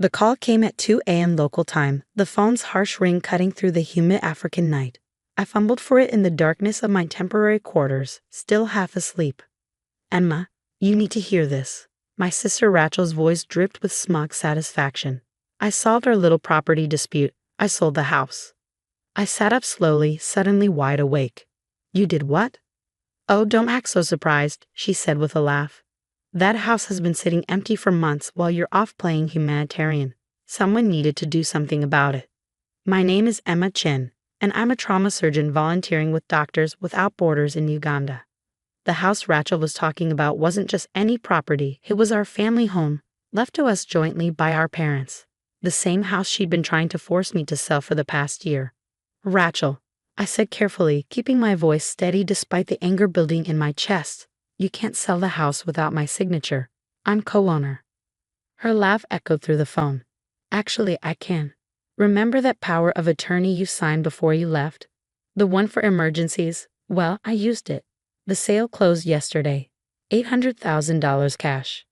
The call came at 2 a.m. local time, the phone's harsh ring cutting through the humid African night. I fumbled for it in the darkness of my temporary quarters, still half asleep. "Emma, you need to hear this." My sister Rachel's voice dripped with smug satisfaction. "I solved our little property dispute. I sold the house." I sat up slowly, suddenly wide awake. "You did what?" "Oh, don't act so surprised," she said with a laugh. "That house has been sitting empty for months while you're off playing humanitarian. Someone needed to do something about it. My name is Emma Chin, and I'm a trauma surgeon volunteering with Doctors Without Borders in Uganda. The house Rachel was talking about wasn't just any property, it was our family home, left to us jointly by our parents. The same house she'd been trying to force me to sell for the past year." "Rachel," I said carefully, keeping my voice steady despite the anger building in my chest, "you can't sell the house without my signature. I'm co-owner." Her laugh echoed through the phone. "Actually, I can. Remember that power of attorney you signed before you left? The one for emergencies? Well, I used it. The sale closed yesterday. $800,000 cash."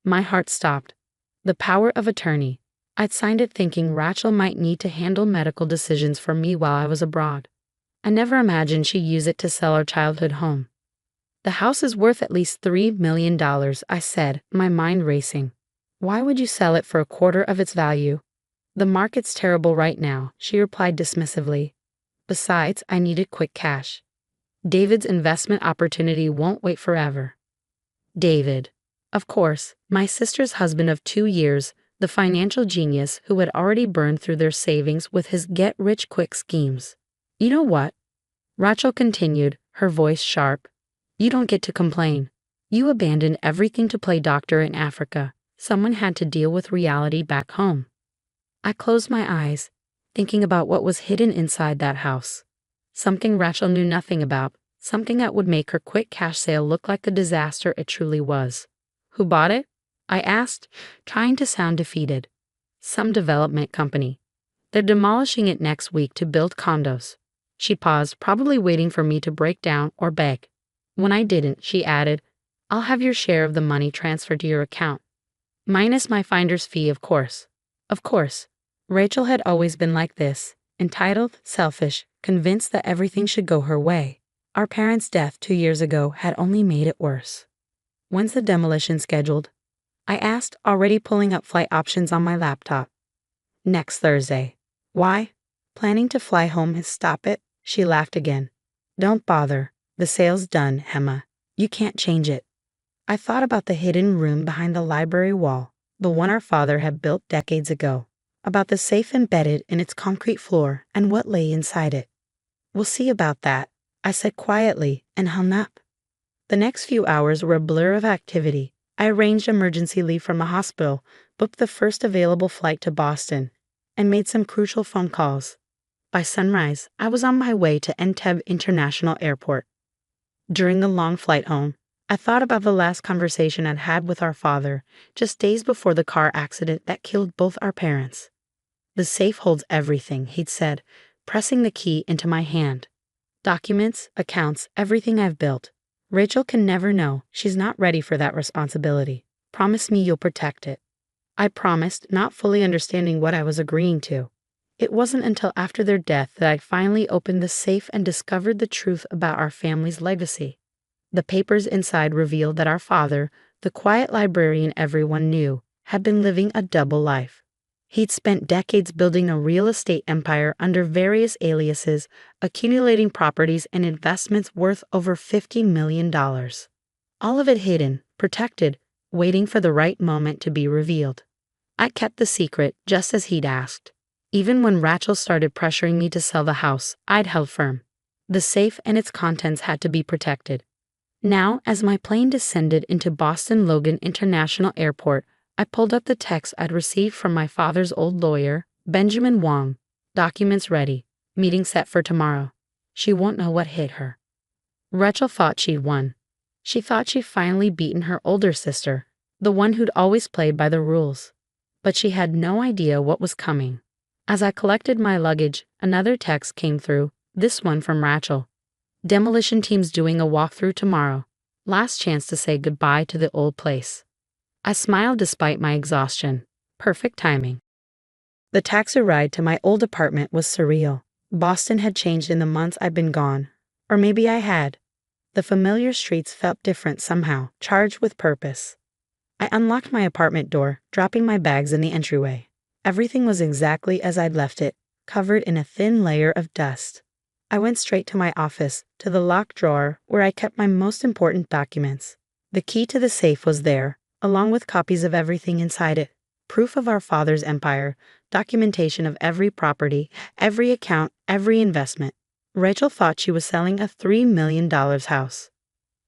My heart stopped. The power of attorney. I'd signed it thinking Rachel might need to handle medical decisions for me while I was abroad. I never imagined she'd use it to sell our childhood home. "The house is worth at least $3 million, I said, my mind racing. "Why would you sell it for a quarter of its value?" "The market's terrible right now," she replied dismissively. "Besides, I needed quick cash. David's investment opportunity won't wait forever." David. Of course, my sister's husband of 2 years, the financial genius who had already burned through their savings with his get-rich-quick schemes. "You know what?" Rachel continued, her voice sharp. "You don't get to complain. You abandoned everything to play doctor in Africa. Someone had to deal with reality back home." I closed my eyes, thinking about what was hidden inside that house. Something Rachel knew nothing about, something that would make her quick cash sale look like the disaster it truly was. "Who bought it?" I asked, trying to sound defeated. "Some development company. They're demolishing it next week to build condos." She paused, probably waiting for me to break down or beg. When I didn't, she added, "I'll have your share of the money transferred to your account. Minus my finder's fee, of course." Of course. Rachel had always been like this, entitled, selfish, convinced that everything should go her way. Our parents' death 2 years ago had only made it worse. "When's the demolition scheduled?" I asked, already pulling up flight options on my laptop. "Next Thursday." "Why?" "Planning to fly home and stop it?" She laughed again. "Don't bother. The sale's done, Emma. You can't change it." I thought about the hidden room behind the library wall, the one our father had built decades ago, about the safe embedded in its concrete floor and what lay inside it. "We'll see about that," I said quietly and hung up. The next few hours were a blur of activity. I arranged emergency leave from a hospital, booked the first available flight to Boston, and made some crucial phone calls. By sunrise, I was on my way to Entebbe International Airport. During the long flight home, I thought about the last conversation I'd had with our father, just days before the car accident that killed both our parents. "The safe holds everything," he'd said, pressing the key into my hand. "Documents, accounts, everything I've built. Rachel can never know. She's not ready for that responsibility. Promise me you'll protect it." I promised, not fully understanding what I was agreeing to. It wasn't until after their death that I finally opened the safe and discovered the truth about our family's legacy. The papers inside revealed that our father, the quiet librarian everyone knew, had been living a double life. He'd spent decades building a real estate empire under various aliases, accumulating properties and investments worth over $50 million. All of it hidden, protected, waiting for the right moment to be revealed. I kept the secret, just as he'd asked. Even when Rachel started pressuring me to sell the house, I'd held firm. The safe and its contents had to be protected. Now, as my plane descended into Boston Logan International Airport, I pulled up the text I'd received from my father's old lawyer, Benjamin Wong. "Documents ready. Meeting set for tomorrow." She won't know what hit her. Rachel thought she'd won. She thought she'd finally beaten her older sister, the one who'd always played by the rules. But she had no idea what was coming. As I collected my luggage, another text came through, this one from Rachel. "Demolition team's doing a walkthrough tomorrow. Last chance to say goodbye to the old place." I smiled despite my exhaustion. Perfect timing. The taxi ride to my old apartment was surreal. Boston had changed in the months I'd been gone. Or maybe I had. The familiar streets felt different somehow, charged with purpose. I unlocked my apartment door, dropping my bags in the entryway. Everything was exactly as I'd left it, covered in a thin layer of dust. I went straight to my office, to the locked drawer where I kept my most important documents. The key to the safe was there, along with copies of everything inside it. Proof of our father's empire, documentation of every property, every account, every investment. Rachel thought she was selling a $3 million house.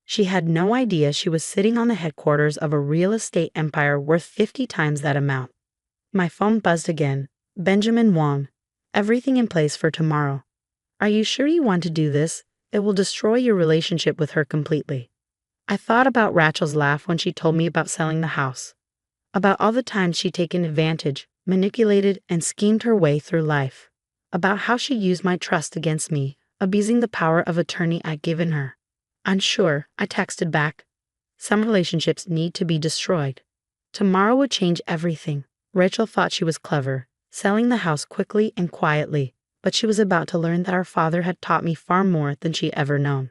She had no idea she was sitting on the headquarters of a real estate empire worth 50 times that amount. My phone buzzed again. Benjamin Wong. Everything in place for tomorrow. Are you sure you want to do this? It will destroy your relationship with her completely. I thought about Rachel's laugh when she told me about selling the house. About all the times she'd taken advantage, manipulated, and schemed her way through life. About how she used my trust against me, abusing the power of attorney I'd given her. Unsure, I texted back. Some relationships need to be destroyed. Tomorrow would change everything. Rachel thought she was clever, selling the house quickly and quietly, but she was about to learn that our father had taught me far more than she'd ever known.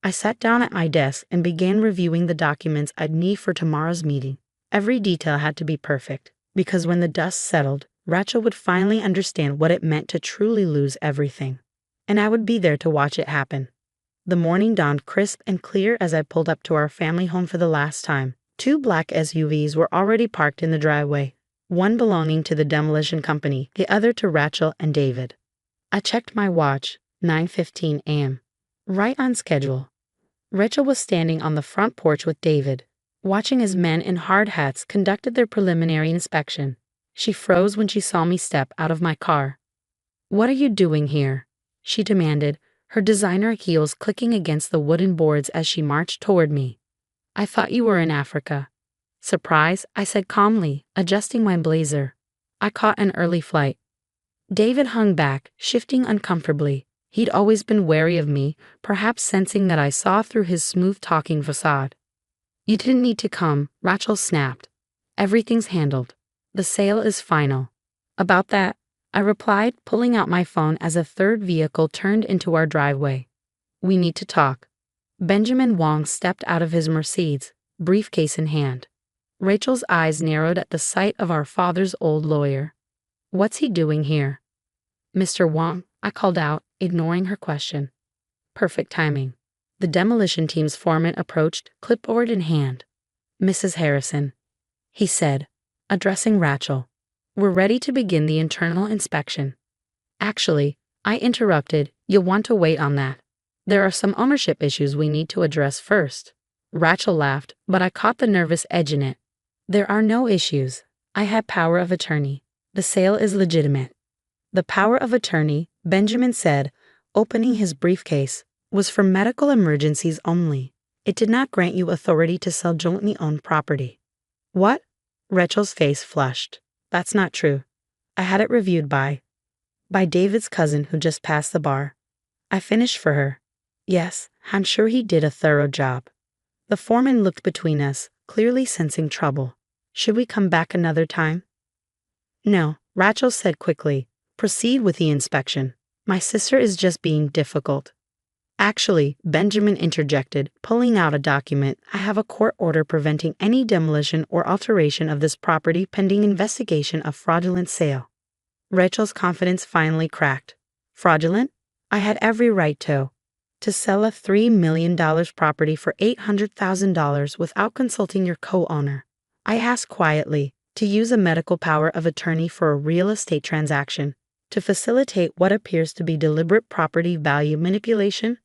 I sat down at my desk and began reviewing the documents I'd need for tomorrow's meeting. Every detail had to be perfect, because when the dust settled, Rachel would finally understand what it meant to truly lose everything. And I would be there to watch it happen. The morning dawned crisp and clear as I pulled up to our family home for the last time. 2 black SUVs were already parked in the driveway, one belonging to the demolition company, the other to Rachel and David. I checked my watch, 9:15 a.m. Right on schedule. Rachel was standing on the front porch with David, watching as men in hard hats conducted their preliminary inspection. She froze when she saw me step out of my car. "What are you doing here?" she demanded, her designer heels clicking against the wooden boards as she marched toward me. "I thought you were in Africa." "Surprise," I said calmly, adjusting my blazer. "I caught an early flight." David hung back, shifting uncomfortably. He'd always been wary of me, perhaps sensing that I saw through his smooth-talking facade. "You didn't need to come," Rachel snapped. "Everything's handled. The sale is final." "About that," I replied, pulling out my phone as a third vehicle turned into our driveway. "We need to talk." Benjamin Wong stepped out of his Mercedes, briefcase in hand. Rachel's eyes narrowed at the sight of our father's old lawyer. "What's he doing here?" "Mr. Wong," I called out, ignoring her question. Perfect timing. The demolition team's foreman approached, clipboard in hand. "Mrs. Harrison," he said, addressing Rachel, "we're ready to begin the internal inspection." "Actually," I interrupted, "you'll want to wait on that. There are some ownership issues we need to address first." Rachel laughed, but I caught the nervous edge in it. "There are no issues. I had power of attorney. The sale is legitimate." The power of attorney, Benjamin said, opening his briefcase, was for medical emergencies only. It did not grant you authority to sell jointly owned property. "What?" Rachel's face flushed. "That's not true. I had it reviewed by David's cousin who just passed the bar." I finished for her. "Yes, I'm sure he did a thorough job." The foreman looked between us, clearly sensing trouble. "Should we come back another time?" "No," Rachel said quickly. "Proceed with the inspection. My sister is just being difficult." "Actually," Benjamin interjected, pulling out a document, "I have a court order preventing any demolition or alteration of this property pending investigation of fraudulent sale." Rachel's confidence finally cracked. "Fraudulent? I had every right to sell a $3 million property for $800,000 without consulting your co-owner." I asked quietly, "To use a medical power of attorney for a real estate transaction, to facilitate what appears to be deliberate property value manipulation?"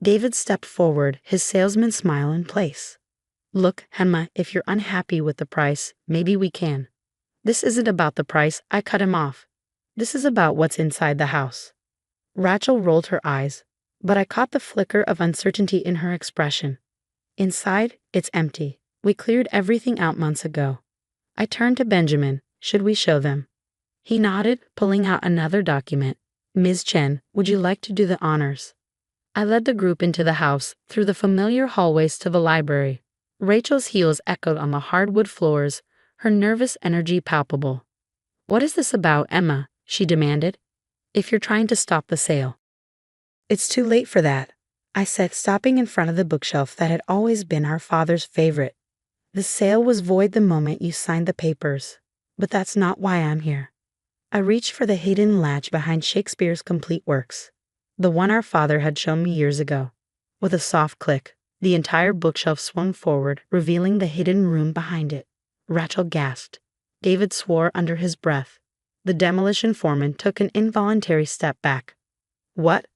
David stepped forward, his salesman smile in place. "Look, Emma, if you're unhappy with the price, maybe we can." "This isn't about the price," I cut him off. "This is about what's inside the house." Rachel rolled her eyes, but I caught the flicker of uncertainty in her expression. "Inside, it's empty. We cleared everything out months ago." I turned to Benjamin. "Should we show them?" He nodded, pulling out another document. "Ms. Chen, would you like to do the honors?" I led the group into the house, through the familiar hallways to the library. Rachel's heels echoed on the hardwood floors, her nervous energy palpable. "What is this about, Emma?" she demanded. "If you're trying to stop the sale." "It's too late for that," I said, stopping in front of the bookshelf that had always been our father's favorite. "The sale was void the moment you signed the papers. But that's not why I'm here." I reached for the hidden latch behind Shakespeare's complete works, the one our father had shown me years ago. With a soft click, the entire bookshelf swung forward, revealing the hidden room behind it. Rachel gasped. David swore under his breath. The demolition foreman took an involuntary step back. "What?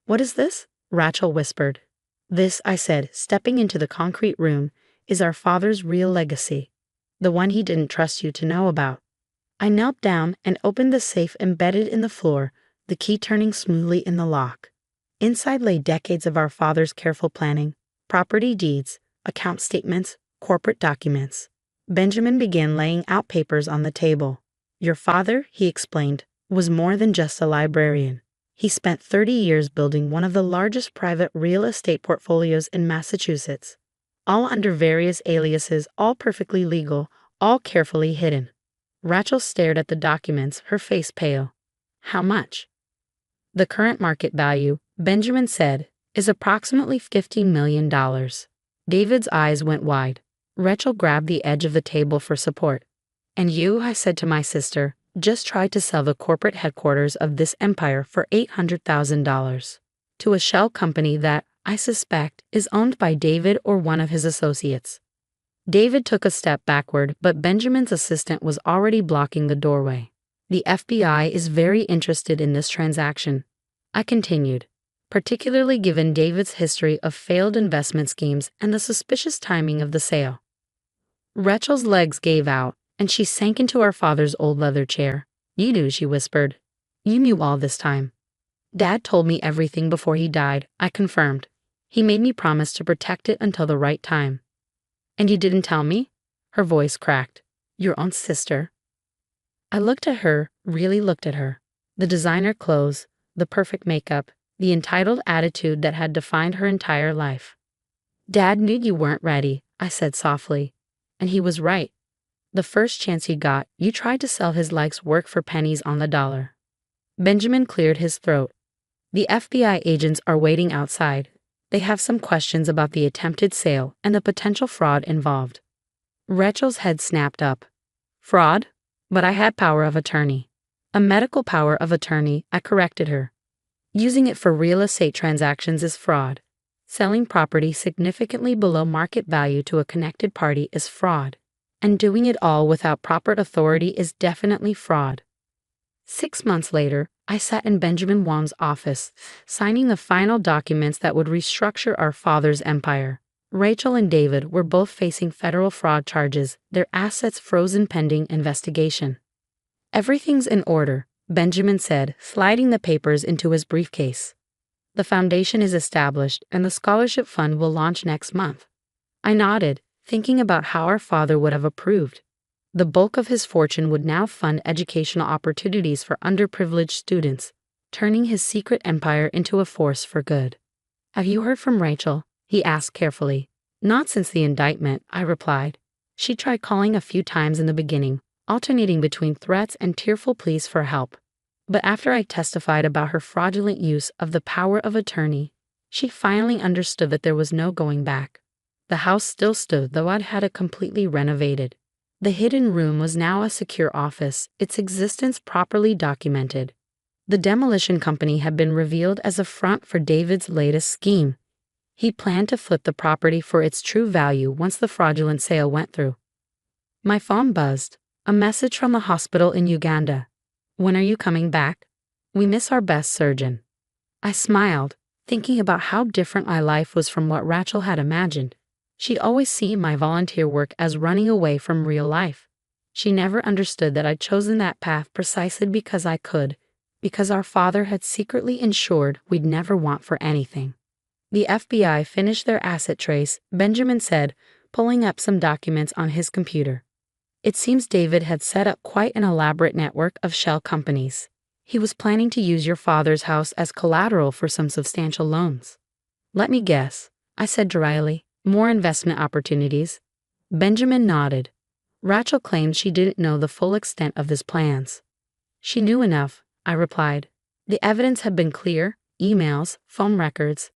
What is this?" Rachel whispered. "This," I said, stepping into the concrete room, "is our father's real legacy. The one he didn't trust you to know about." I knelt down and opened the safe embedded in the floor, the key turning smoothly in the lock. Inside lay decades of our father's careful planning, property deeds, account statements, corporate documents. Benjamin began laying out papers on the table. "Your father," he explained, "was more than just a librarian. He spent 30 years building one of the largest private real estate portfolios in Massachusetts, all under various aliases, all perfectly legal, all carefully hidden." Rachel stared at the documents, her face pale. "How much?" "The current market value," Benjamin said, "is approximately $50 million. David's eyes went wide. Rachel grabbed the edge of the table for support. "And you," I said to my sister, "just tried to sell the corporate headquarters of this empire for $800,000 to a shell company that, I suspect, is owned by David or one of his associates." David took a step backward, but Benjamin's assistant was already blocking the doorway. "The FBI is very interested in this transaction," I continued, "particularly given David's history of failed investment schemes and the suspicious timing of the sale." Rachel's legs gave out, and she sank into our father's old leather chair. "You knew," she whispered. "You knew all this time." "Dad told me everything before he died," I confirmed. "He made me promise to protect it until the right time." "And you didn't tell me?" Her voice cracked. "Your own sister." I looked at her, really looked at her. The designer clothes, the perfect makeup, the entitled attitude that had defined her entire life. "Dad knew you weren't ready," I said softly. "And he was right. The first chance he got, you tried to sell his life's work for pennies on the dollar." Benjamin cleared his throat. "The FBI agents are waiting outside. They have some questions about the attempted sale and the potential fraud involved." Rachel's head snapped up. "Fraud? But I had power of attorney." "A medical power of attorney," I corrected her. "Using it for real estate transactions is fraud. Selling property significantly below market value to a connected party is fraud. And doing it all without proper authority is definitely fraud." 6 months later, I sat in Benjamin Wong's office, signing the final documents that would restructure our father's empire. Rachel and David were both facing federal fraud charges, their assets frozen pending investigation. "Everything's in order," Benjamin said, sliding the papers into his briefcase. "The foundation is established, and the scholarship fund will launch next month." I nodded, thinking about how our father would have approved. The bulk of his fortune would now fund educational opportunities for underprivileged students, turning his secret empire into a force for good. "Have you heard from Rachel?" he asked carefully. "Not since the indictment," I replied. "She tried calling a few times in the beginning, alternating between threats and tearful pleas for help. But after I testified about her fraudulent use of the power of attorney, she finally understood that there was no going back. The house still stood, though I'd had it completely renovated. The hidden room was now a secure office, its existence properly documented. The demolition company had been revealed as a front for David's latest scheme. He planned to flip the property for its true value once the fraudulent sale went through. My phone buzzed. A message from the hospital in Uganda. "When are you coming back? We miss our best surgeon." I smiled, thinking about how different my life was from what Rachel had imagined. She'd always seen my volunteer work as running away from real life. She never understood that I'd chosen that path precisely because I could, because our father had secretly ensured we'd never want for anything. "The FBI finished their asset trace," Benjamin said, pulling up some documents on his computer. "It seems David had set up quite an elaborate network of shell companies. He was planning to use your father's house as collateral for some substantial loans." "Let me guess," I said dryly. "More investment opportunities." Benjamin nodded. Rachel claimed she didn't know the full extent of his plans. She knew enough, I replied. The evidence had been clear: emails, phone records,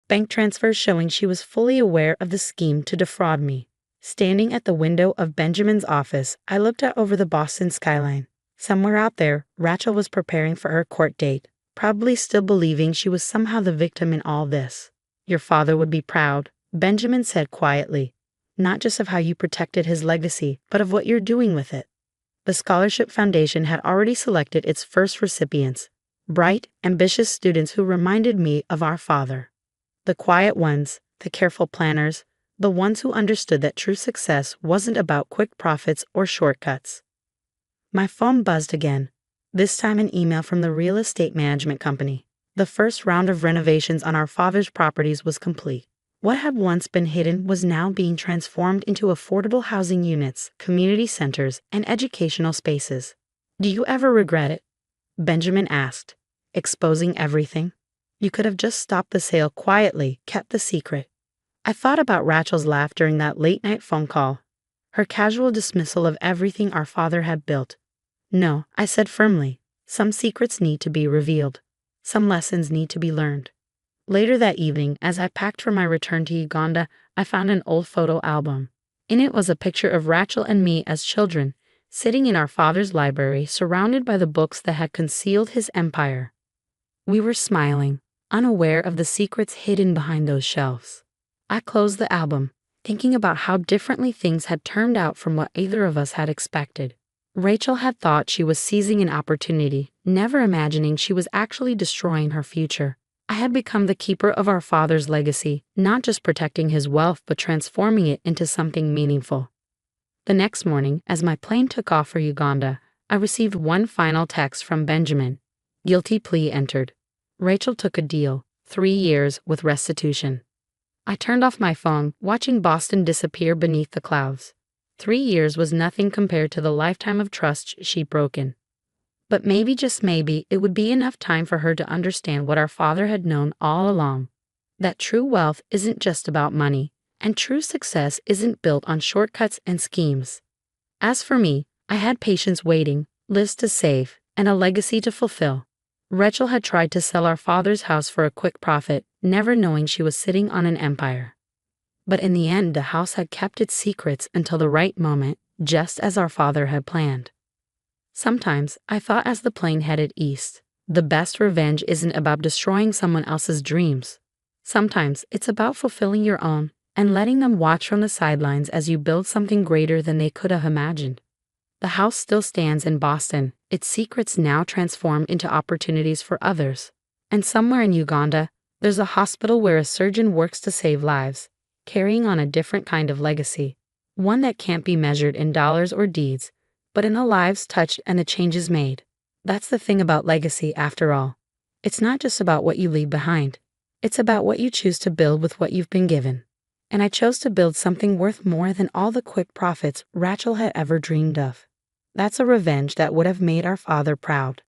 bank transfers showing she was fully aware of the scheme to defraud me. Standing at the window of Benjamin's office, I looked out over the Boston skyline. Somewhere out there, Rachel was preparing for her court date, probably still believing she was somehow the victim in all this. Your father would be proud, Benjamin said quietly. Not just of how you protected his legacy, but of what you're doing with it. The Scholarship Foundation had already selected its first recipients, bright, ambitious students who reminded me of our father. The quiet ones, the careful planners, the ones who understood that true success wasn't about quick profits or shortcuts. My phone buzzed again, this time an email from the real estate management company. The first round of renovations on our father's properties was complete. What had once been hidden was now being transformed into affordable housing units, community centers, and educational spaces. Do you ever regret it? Benjamin asked, exposing everything. You could have just stopped the sale quietly, kept the secret. I thought about Rachel's laugh during that late-night phone call, her casual dismissal of everything our father had built. No, I said firmly, some secrets need to be revealed. Some lessons need to be learned. Later that evening, as I packed for my return to Uganda, I found an old photo album. In it was a picture of Rachel and me as children, sitting in our father's library, surrounded by the books that had concealed his empire. We were smiling, unaware of the secrets hidden behind those shelves. I closed the album, thinking about how differently things had turned out from what either of us had expected. Rachel had thought she was seizing an opportunity, never imagining she was actually destroying her future. I had become the keeper of our father's legacy, not just protecting his wealth but transforming it into something meaningful. The next morning, as my plane took off for Uganda, I received one final text from Benjamin. Guilty plea entered. Rachel took a deal, 3 years with restitution. I turned off my phone, watching Boston disappear beneath the clouds. 3 years was nothing compared to the lifetime of trust she'd broken. But maybe, just maybe, it would be enough time for her to understand what our father had known all along. That true wealth isn't just about money, and true success isn't built on shortcuts and schemes. As for me, I had patience waiting, lives to save, and a legacy to fulfill. Rachel had tried to sell our father's house for a quick profit, never knowing she was sitting on an empire. But in the end, the house had kept its secrets until the right moment, just as our father had planned. Sometimes, I thought as the plane headed east, the best revenge isn't about destroying someone else's dreams. Sometimes, it's about fulfilling your own and letting them watch from the sidelines as you build something greater than they could have imagined. The house still stands in Boston, its secrets now transformed into opportunities for others. And somewhere in Uganda, there's a hospital where a surgeon works to save lives, carrying on a different kind of legacy, one that can't be measured in dollars or deeds, but in the lives touched and the changes made. That's the thing about legacy, after all. It's not just about what you leave behind. It's about what you choose to build with what you've been given. And I chose to build something worth more than all the quick profits Rachel had ever dreamed of. That's a revenge that would have made our father proud.